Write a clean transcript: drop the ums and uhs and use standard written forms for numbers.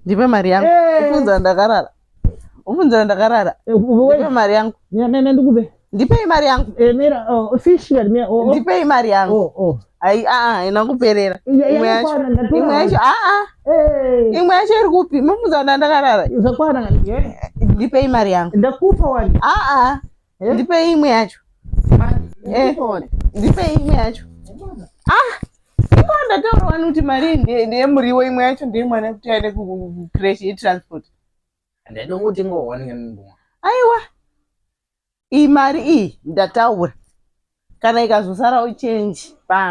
Ndipe mari yangu. Ufunza ndakarara. Ufunza ndakarara. Ndipe mari yangu. Nene ndikupe. Ndipe mari yangu. Mira fish ngati mira. Ndipe mari yangu. Ai inakuperera. Imwe yacho imwe yacho iri kupi? Mufunza ndakarara. Uzakwana ngati. Ndipe mari yangu. Ndakupa wani. Ndipe imwe yacho. Ndipe imwe yacho. Ndataura wani kuti mari ndiye muriwo imwe yacho ndiye mwana kuti aende kucreche yetransport. Ndinongoti ngowani ngembwa. Aiwa. Iyi mari iyi ndataura. Kana ikazosara uchenji.